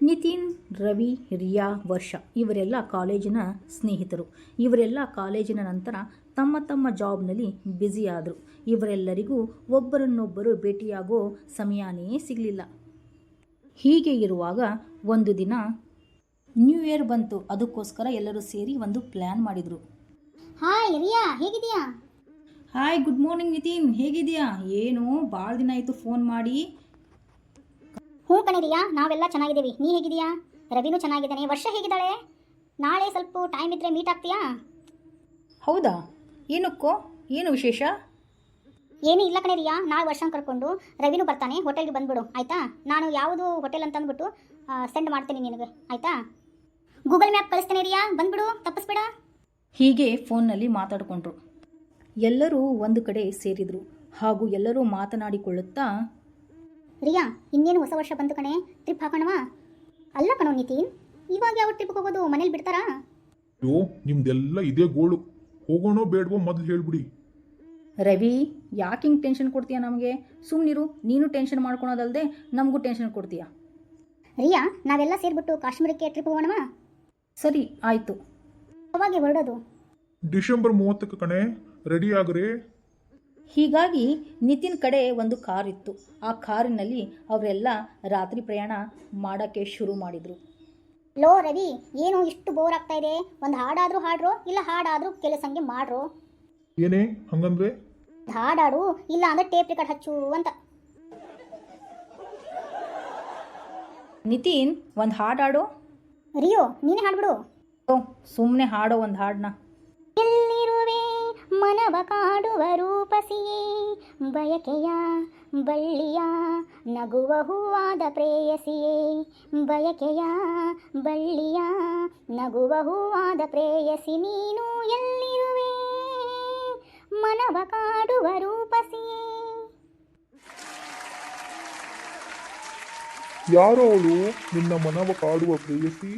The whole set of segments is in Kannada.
ನಿತಿನ್, ರವಿ, ರಿಯಾ, ವರ್ಷ ಇವರೆಲ್ಲ ಕಾಲೇಜಿನ ಸ್ನೇಹಿತರು. ಇವರೆಲ್ಲ ಕಾಲೇಜಿನ ನಂತರ ತಮ್ಮ ತಮ್ಮ ಜಾಬ್ನಲ್ಲಿ ಬ್ಯುಸಿಯಾದರು. ಇವರೆಲ್ಲರಿಗೂ ಒಬ್ಬರನ್ನೊಬ್ಬರು ಭೇಟಿಯಾಗೋ ಸಮಯನೇ ಸಿಗಲಿಲ್ಲ. ಹೀಗೆ ಇರುವಾಗ ಒಂದು ದಿನ ನ್ಯೂ ಇಯರ್ ಬಂತು. ಅದಕ್ಕೋಸ್ಕರ ಎಲ್ಲರೂ ಸೇರಿ ಒಂದು ಪ್ಲ್ಯಾನ್ ಮಾಡಿದರು. ಹಾಯ್ ರಿಯಾ, ಹೇಗಿದೆಯಾ? ಹಾಯ್, ಗುಡ್ ಮಾರ್ನಿಂಗ್ ನಿತಿನ್, ಹೇಗಿದೆಯಾ? ಏನು ಭಾಳ ದಿನ ಆಯಿತು ಫೋನ್ ಮಾಡಿ. ಹ್ಞೂ ಕಣೆ ರಿಯಾ, ನಾವೆಲ್ಲ ಚೆನ್ನಾಗಿದ್ದೀವಿ. ನೀ ಹೇಗಿದೆಯಾ? ರವಿನೂ ಚೆನ್ನಾಗಿದ್ದಾನೆ. ವರ್ಷ ಹೇಗಿದ್ದಾಳೆ? ನಾಳೆ ಸ್ವಲ್ಪ ಟೈಮ್ ಇದ್ದರೆ ಮೀಟ್ ಆಗ್ತೀಯಾ? ಹೌದಾ? ಏನಕ್ಕೋ? ಏನು ವಿಶೇಷ? ಏನೂ ಇಲ್ಲ ಕಣೆ ರಿಯಾ, ನಾಳೆ ವರ್ಷನ ಕರ್ಕೊಂಡು ರವಿನೂ ಬರ್ತಾನೆ. ಹೋಟೆಲ್ಗೆ ಬಂದುಬಿಡು ಆಯಿತಾ? ನಾನು ಯಾವುದು ಹೋಟೆಲ್ ಅಂತ ಅಂದ್ಬಿಟ್ಟು ಸೆಂಡ್ ಮಾಡ್ತೀನಿ ನಿನಗೆ, ಆಯಿತಾ? ಗೂಗಲ್ ಮ್ಯಾಪ್ ಕಳಿಸ್ತೇನೆ ರಿಯಾ, ಬಂದುಬಿಡು, ತಪ್ಪಿಸ್ಬೇಡ. ಹೀಗೆ ಫೋನ್ನಲ್ಲಿ ಮಾತಾಡಿಕೊಂಡ್ರು. ಎಲ್ಲರೂ ಒಂದು ಕಡೆ ಸೇರಿದರು ಹಾಗೂ ಎಲ್ಲರೂ ಮಾತನಾಡಿಕೊಳ್ಳುತ್ತಾ, ರಿಯಾ, ಇನ್ನೇನು ಹೊಸ ವರ್ಷ ಬಂತು ಕಣೆ, ಟ್ರಿಪ್ ಹಾಕೋಣವಾ? ಅಲ್ಲ ಕಣೋ ನಿತಿನ್, ಇವಾಗ ಯಾವ ಟ್ರಿಪ್ಗೆ ಹೋಗೋದು? ಮನೇಲಿ ಬಿಡ್ತಾರಾ? ಅಯ್ಯೋ, ನಿಮ್ದೆಲ್ಲ ಇದೇ ಗೋಳು. ಹೋಗೋಣೋ ಬೇಡವೋ ಮೊದಲು ಹೇಳ್ಬಿಡಿ. ರವಿ, ಯಾಕೆ ಹಿಂಗೆ ಟೆನ್ಷನ್ ಕೊಡ್ತೀಯಾ ನಮಗೆ? ಸುಮ್ಮನಿರು, ನೀನು ಟೆನ್ಷನ್ ಮಾಡ್ಕೊಳೋದಲ್ಲದೆ ನಮಗೂ ಟೆನ್ಷನ್ ಕೊಡ್ತೀಯಾ. ರಿಯಾ, ನಾವೆಲ್ಲ ಸೇರಿಬಿಟ್ಟು ಕಾಶ್ಮೀರಕ್ಕೆ ಟ್ರಿಪ್ ಹೋಗೋಣವಾ? ಸರಿ, ಆಯಿತು. ಯಾವಾಗ ಹೊರಡೋದು? ಡಿಸೆಂಬರ್ 30ಕ್ಕೆ ಕಣೆ, ರೆಡಿ ಆಗ್ರಿ. ಹೀಗಾಗಿ ನಿತಿನ್ ಕಡೆ ಒಂದು ಕಾರ್ ಇತ್ತು. ಆ ಕಾರಿನಲ್ಲಿ ಅವರೆಲ್ಲ ರಾತ್ರಿ ಪ್ರಯಾಣ ಮಾಡೋಕ್ಕೆ ಶುರು ಮಾಡಿದರು. ಲೋ ರವಿ, ಏನು ಇಷ್ಟು ಬೋರ್ ಆಗ್ತಾ ಇದೆ? ಒಂದು ಹಾಡಾದರೂ ಹಾಡ್ರೋ, ಇಲ್ಲ ಹಾಡಾದರೂ ಕೆಲಸಂಗೆ ಮಾಡ್ರೋ. ಏನೇ ಹಂಗಂದ್ರೆ? ಹಾಡಾಡು, ಇಲ್ಲ ಅಂದ್ರೆ ಟೇಪ್ ರೆಕಾರ್ಡ್ ಹಚ್ಚು ಅಂತ. ನಿತಿನ್, ಒಂದು ಹಾಡಾಡೋ. ರಿಯೋ, ನೀನೇ ಹಾಡ್ಬಿಡು. ಸುಮ್ಮನೆ ಹಾಡೋ ಒಂದು ಹಾಡನ್ನ. ಎಲ್ಲಿರುವೆ ಮನವ ಕಾಡುವ ರೂಪಸಿಯೇ, ಬಯಕೆಯ ಬಳ್ಳಿಯ ನಗುವ ಹೂವಾದ ಪ್ರೇಯಸಿಯೇ, ಬಯಕೆಯ ಬಳ್ಳಿಯ ನಗುವ ಹೂವಾದ ಪ್ರೇಯಸಿ ನೀನು. ಎಲ್ಲಿರುವೆ ಮನವ ಕಾಡುವ ರೂಪಸಿಯೇ. ಯಾರೋ ಅವಳು ನಿನ್ನ ಮನವ ಕಾಡುವ ಪ್ರೇಯಸಿ?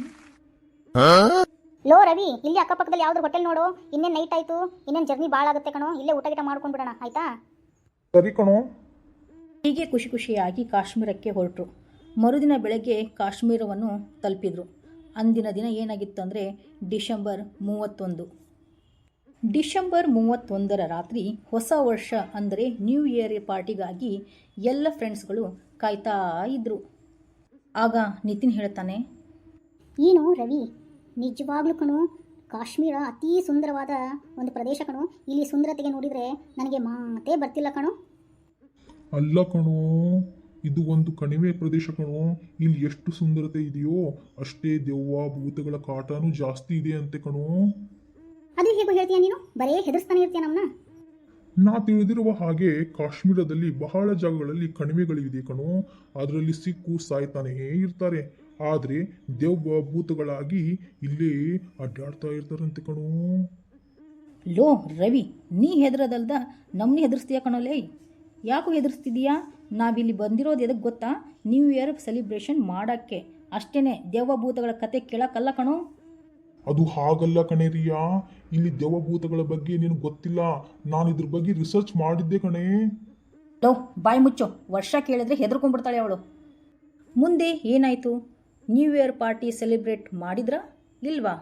ಲೋ ರವಿ, ಇಲ್ಲಿ ಅಕ್ಕಪಕ್ಕದಲ್ಲಿ ಯಾವ್ದು ಹೋಟೆಲ್ ನೋಡು. ಇನ್ನೇನು ನೈಟ್ ಆಯಿತು, ಇನ್ನೇನು ಜರ್ನಿ ಭಾಳ ಆಗುತ್ತೆ ಕಣೋ. ಇಲ್ಲೇ ಊಟ ಗಿಟ ಮಾಡ್ಕೊಂಡು ಬಿಡೋಣ, ಆಯಿತಾ? ಸರಿ ಕಣೋ. ಹೀಗೆ ಖುಷಿ ಖುಷಿಯಾಗಿ ಕಾಶ್ಮೀರಕ್ಕೆ ಹೊರಟರು. ಮರುದಿನ ಬೆಳಗ್ಗೆ ಕಾಶ್ಮೀರವನ್ನು ತಲುಪಿದರು. ಅಂದಿನ ದಿನ ಏನಾಗಿತ್ತು ಅಂದರೆ ಡಿಸೆಂಬರ್ 31. ಡಿಸೆಂಬರ್ 31ರ ರಾತ್ರಿ ಹೊಸ ವರ್ಷ ಅಂದರೆ ನ್ಯೂ ಇಯರ್ ಪಾರ್ಟಿಗಾಗಿ ಎಲ್ಲ ಫ್ರೆಂಡ್ಸ್ಗಳು ಕಾಯ್ತಾ ಇದ್ದರು. ಆಗ ನಿತಿನ್ ಹೇಳ್ತಾನೆ, ಏನು ರವಿ, ನಿಜವಾಗ್ಲೂ ಕಣೋ, ಕಾಶ್ಮೀರ ಅತೀ ಸುಂದರವಾದ ಒಂದು ಪ್ರದೇಶ ಕಣೋ. ಇಲ್ಲಿ ಸುಂದರತೆಗೆ ನೋಡಿದರೆ ನನಗೆ ಮಾತೇ ಬರ್ತಿಲ್ಲ ಕಣೋ. ಅಲ್ಲ ಕಣೋ, ಇದು ಒಂದು ಕಣಿವೆ ಪ್ರದೇಶ ಕಣೋ. ಇಲ್ಲಿ ಎಷ್ಟು ಸುಂದರತೆ ಇದೆಯೋ ಅಷ್ಟೇ ದೆವ್ವ ಭೂತಗಳ ಕಾಟನೂ ಜಾಸ್ತಿ ಇದೆ ಅಂತೆ ಕಣೋ. ಅದು ಹೇಗೂ ಹೇಳ್ತೀಯ ನೀನು? ಬರೇ ಹೆದರ್ಸ್ತಾನೆ ಇರ್ತೀಯ ನಮ್ಮನ್ನ. ನಾ ತಿಳಿದಿರುವ ಹಾಗೆ ಕಾಶ್ಮೀರದಲ್ಲಿ ಬಹಳ ಜಾಗಗಳಲ್ಲಿ ಕಣಿವೆಗಳಿವೆ ಕಣೋ. ಅದರಲ್ಲಿ ಸಿಕ್ಕು ಸಾಯ್ತಾನೇ ಇರ್ತಾರೆ. ಆದರೆ ದೆವ್ವ ಭೂತಗಳಾಗಿ ಇಲ್ಲೇ ಅಡ್ಡಾಡ್ತಾ ಇರ್ತಾರಂತೆ ಕಣೋ. ಲೋ ರವಿ, ನೀ ಹೆದರೋದಲ್ದ ನಮ್ಮನ್ನ ಹೆದರ್ಸ್ತೀಯ ಕಣೋಲೇ. ಯಾಕೋ ಹೆದರ್ಸ್ತಿದೀಯಾ? ನಾವಿಲ್ಲಿ ಬಂದಿರೋದು ಎದಕ್ಕೆ ಗೊತ್ತಾ? ನ್ಯೂ ಇಯರ್ ಸೆಲಿಬ್ರೇಷನ್ ಮಾಡೋಕ್ಕೆ ಅಷ್ಟೇ, ದೆವ್ವ ಭೂತಗಳ ಕತೆ ಕೇಳಕ್ಕಲ್ಲ ಕಣೋ. ಅದು ಹಾಗಲ್ಲ ಕಣೆ ರಿಯಾ, ಇಲ್ಲಿ ದೆವ್ವ ಭೂತಗಳ ಬಗ್ಗೆ ನಿನಗೆ ಗೊತ್ತಿಲ್ಲ. ನಾನು ಇದ್ರ ಬಗ್ಗೆ ರಿಸರ್ಚ್ ಮಾಡಿದ್ದೆ ಕಣೆ. ಲೋ ಬಾಯಿ ಮುಚ್ಚೋ, ವರ್ಷ ಕೇಳಿದ್ರೆ ಹೆದರ್ಕೊಂಡ್ಬಿಡ್ತಾಳೆ ಅವಳು. ಮುಂದೆ ಏನಾಯಿತು? ನ್ಯೂ ಇಯರ್ ಪಾರ್ಟಿ ಸೆಲೆಬ್ರೇಟ್ ಮಾಡಿದ್ರಾ ಇಲ್ವಾ?